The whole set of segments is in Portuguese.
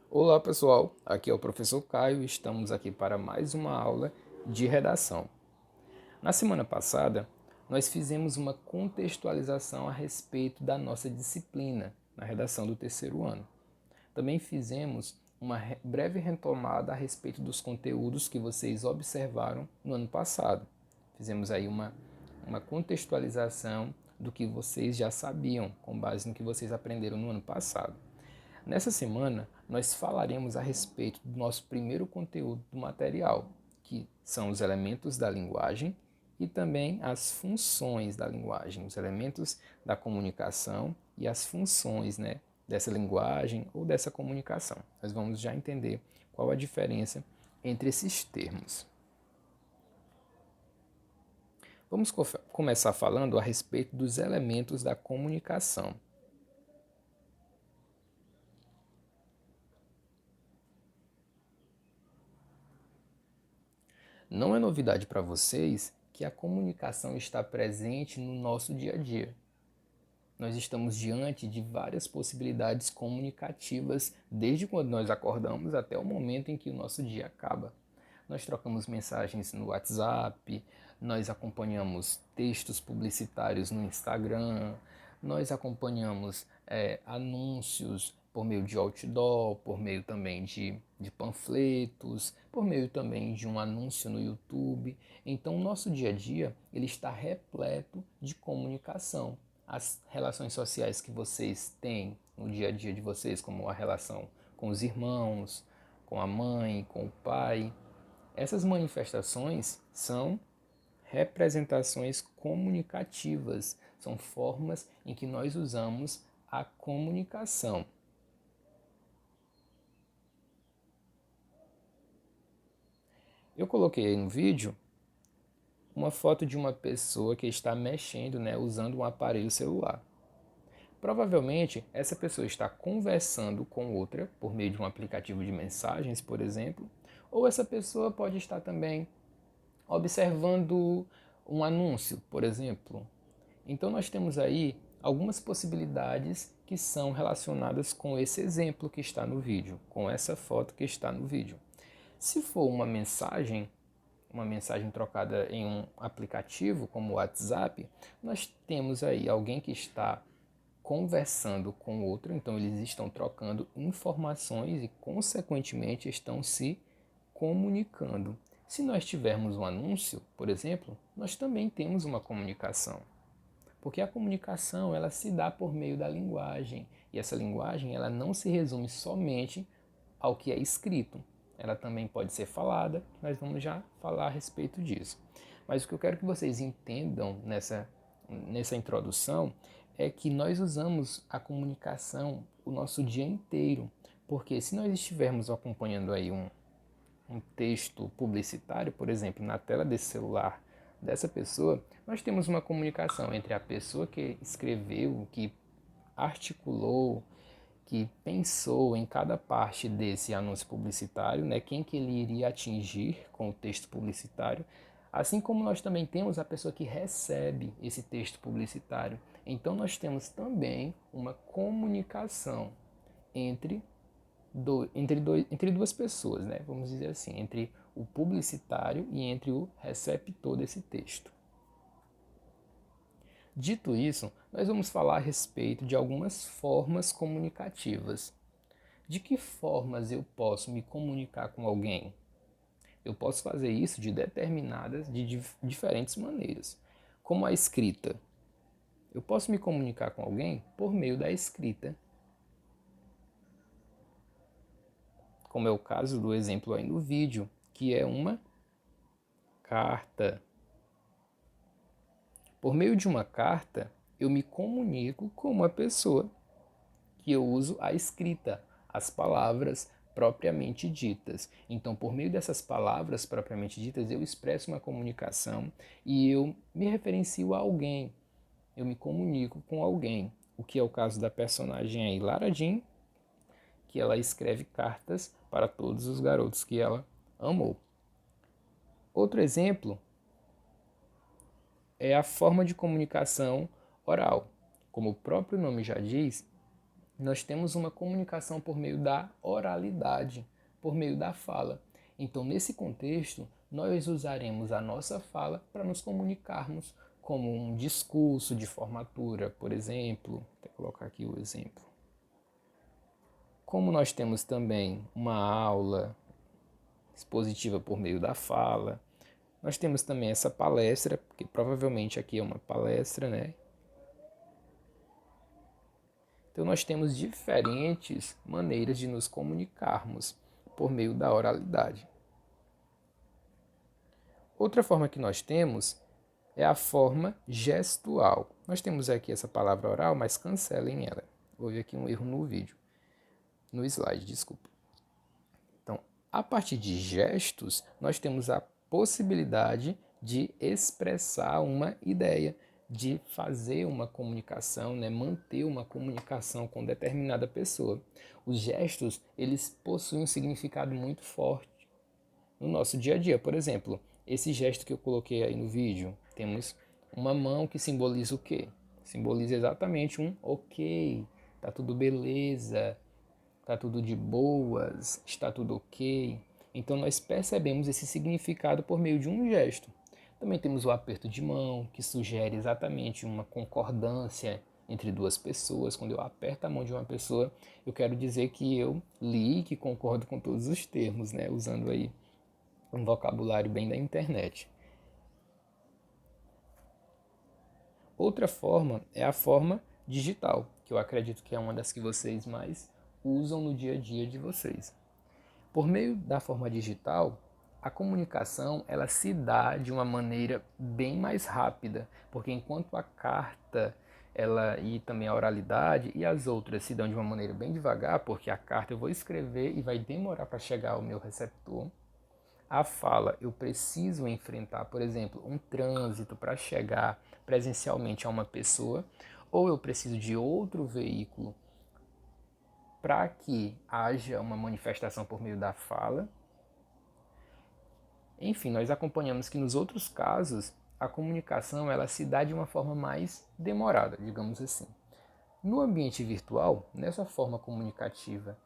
Olá pessoal, aqui é o professor Caio e estamos aqui para mais uma aula de redação. Na semana passada, nós fizemos uma contextualização a respeito da nossa disciplina na redação do terceiro ano. Também fizemos uma breve retomada a respeito dos conteúdos que vocês observaram no ano passado. Fizemos aí uma contextualização do que vocês já sabiam, com base no que vocês aprenderam no ano passado. Nessa semana, nós falaremos a respeito do nosso primeiro conteúdo do material, que são os elementos da linguagem e também as funções da linguagem, os elementos da comunicação e as funções, dessa linguagem ou dessa comunicação. Nós vamos já entender qual a diferença entre esses termos. Vamos começar falando a respeito dos elementos da comunicação. Não é novidade para vocês que a comunicação está presente no nosso dia a dia. Nós estamos diante de várias possibilidades comunicativas desde quando nós acordamos até o momento em que o nosso dia acaba. Nós trocamos mensagens no WhatsApp, nós acompanhamos textos publicitários no Instagram, nós acompanhamos anúncios por meio de outdoor, por meio também de panfletos, por meio também de um anúncio no YouTube. Então, o nosso dia a dia ele está repleto de comunicação. As relações sociais que vocês têm no dia a dia de vocês, como a relação com os irmãos, com a mãe, com o pai, essas manifestações são representações comunicativas, são formas em que nós usamos a comunicação. Eu coloquei aí no vídeo uma foto de uma pessoa que está mexendo, usando um aparelho celular. Provavelmente essa pessoa está conversando com outra por meio de um aplicativo de mensagens, por exemplo, ou essa pessoa pode estar também observando um anúncio, por exemplo. Então nós temos aí algumas possibilidades que são relacionadas com esse exemplo que está no vídeo, com essa foto que está no vídeo. Se for uma mensagem trocada em um aplicativo como o WhatsApp, nós temos aí alguém que está conversando com outro, então eles estão trocando informações e, consequentemente, estão se comunicando. Se nós tivermos um anúncio, por exemplo, nós também temos uma comunicação. Porque a comunicação ela se dá por meio da linguagem. E essa linguagem ela não se resume somente ao que é escrito. Ela também pode ser falada, nós vamos já falar a respeito disso. Mas o que eu quero que vocês entendam nessa introdução é que nós usamos a comunicação o nosso dia inteiro. Porque se nós estivermos acompanhando aí um texto publicitário, por exemplo, na tela desse celular dessa pessoa, nós temos uma comunicação entre a pessoa que escreveu, que articulou, que pensou em cada parte desse anúncio publicitário, quem que ele iria atingir com o texto publicitário, assim como nós também temos a pessoa que recebe esse texto publicitário. Então nós temos também uma comunicação entre entre duas pessoas, vamos dizer assim, entre o publicitário e entre o receptor desse texto. Dito isso, nós vamos falar a respeito de algumas formas comunicativas. De que formas eu posso me comunicar com alguém? Eu posso fazer isso de diferentes maneiras. Como a escrita. Eu posso me comunicar com alguém por meio da escrita. Como é o caso do exemplo aí no vídeo, que é uma carta. Por meio de uma carta, eu me comunico com uma pessoa que eu uso a escrita, as palavras propriamente ditas. Então, por meio dessas palavras propriamente ditas, eu expresso uma comunicação e eu me referencio a alguém, eu me comunico com alguém. O que é o caso da personagem aí, Lara Jean, que ela escreve cartas para todos os garotos que ela amou. Outro exemplo é a forma de comunicação oral. Como o próprio nome já diz, nós temos uma comunicação por meio da oralidade, por meio da fala. Então, nesse contexto, nós usaremos a nossa fala para nos comunicarmos, como um discurso de formatura, por exemplo. Vou colocar aqui o exemplo. Como nós temos também uma aula expositiva por meio da fala, nós temos também essa palestra, porque provavelmente aqui é uma palestra, né? Então nós temos diferentes maneiras de nos comunicarmos por meio da oralidade. Outra forma que nós temos é a forma gestual. Nós temos aqui essa palavra oral, mas cancelem ela. Houve aqui um erro no vídeo, no slide, desculpa. Então, a partir de gestos, nós temos a possibilidade de expressar uma ideia, de fazer uma comunicação, né, manter uma comunicação com determinada pessoa. Os gestos, eles possuem um significado muito forte no nosso dia a dia. Por exemplo, esse gesto que eu coloquei aí no vídeo, temos uma mão que simboliza o quê? Simboliza exatamente um ok, tá tudo beleza, tá tudo de boas, está tudo ok. Então nós percebemos esse significado por meio de um gesto. Também temos o aperto de mão, que sugere exatamente uma concordância entre duas pessoas. Quando eu aperto a mão de uma pessoa, eu quero dizer que eu li, que concordo com todos os termos, né? Usando aí um vocabulário bem da internet. Outra forma é a forma digital, que eu acredito que é uma das que vocês mais usam no dia a dia de vocês. Por meio da forma digital, a comunicação ela se dá de uma maneira bem mais rápida, porque enquanto a carta ela e também a oralidade e as outras se dão de uma maneira bem devagar, porque a carta eu vou escrever e vai demorar para chegar ao meu receptor. A fala, eu preciso enfrentar, por exemplo, um trânsito para chegar presencialmente a uma pessoa, ou eu preciso de outro veículo para que haja uma manifestação por meio da fala. Enfim, nós acompanhamos que nos outros casos a comunicação ela se dá de uma forma mais demorada, digamos assim. No ambiente virtual, nessa forma comunicativa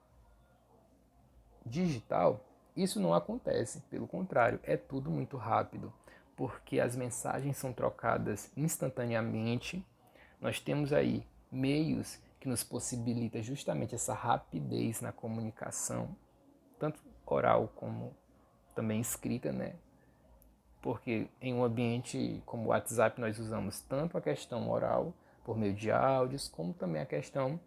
digital, isso não acontece, pelo contrário, é tudo muito rápido, porque as mensagens são trocadas instantaneamente. Nós temos aí meios que nos possibilitam justamente essa rapidez na comunicação, tanto oral como também escrita, né? Porque em um ambiente como o WhatsApp nós usamos tanto a questão oral, por meio de áudios, como também a questão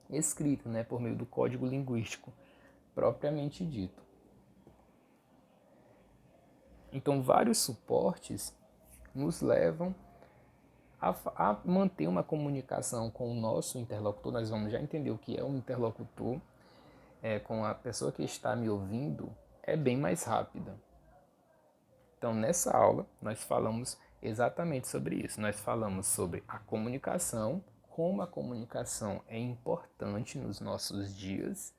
escrita, né? Por meio do código linguístico propriamente dito. Então, vários suportes nos levam a manter uma comunicação com o nosso interlocutor. Nós vamos já entender o que é um interlocutor, com a pessoa que está me ouvindo, é bem mais rápida. Então, nessa aula, nós falamos exatamente sobre isso. Nós falamos sobre a comunicação, como a comunicação é importante nos nossos dias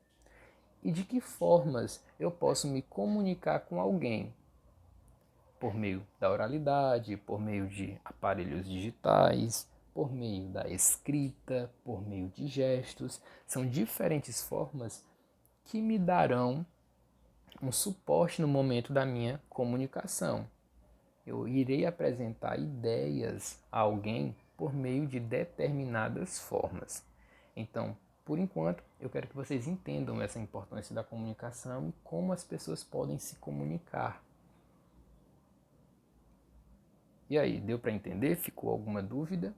e de que formas eu posso me comunicar com alguém por meio da oralidade, por meio de aparelhos digitais, por meio da escrita, por meio de gestos. São diferentes formas que me darão um suporte no momento da minha comunicação. Eu irei apresentar ideias a alguém por meio de determinadas formas. Então, por enquanto, eu quero que vocês entendam essa importância da comunicação e como as pessoas podem se comunicar. E aí, deu para entender? Ficou alguma dúvida?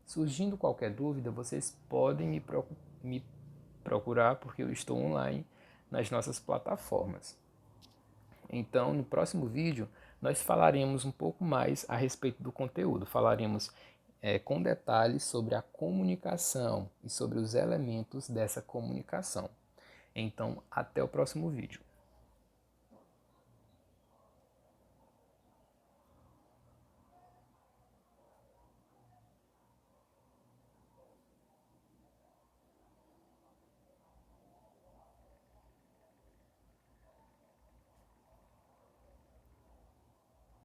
Surgindo qualquer dúvida, vocês podem me procurar, porque eu estou online nas nossas plataformas. Então, no próximo vídeo, nós falaremos um pouco mais a respeito do conteúdo. Falaremos com detalhes sobre a comunicação e sobre os elementos dessa comunicação. Então, até o próximo vídeo.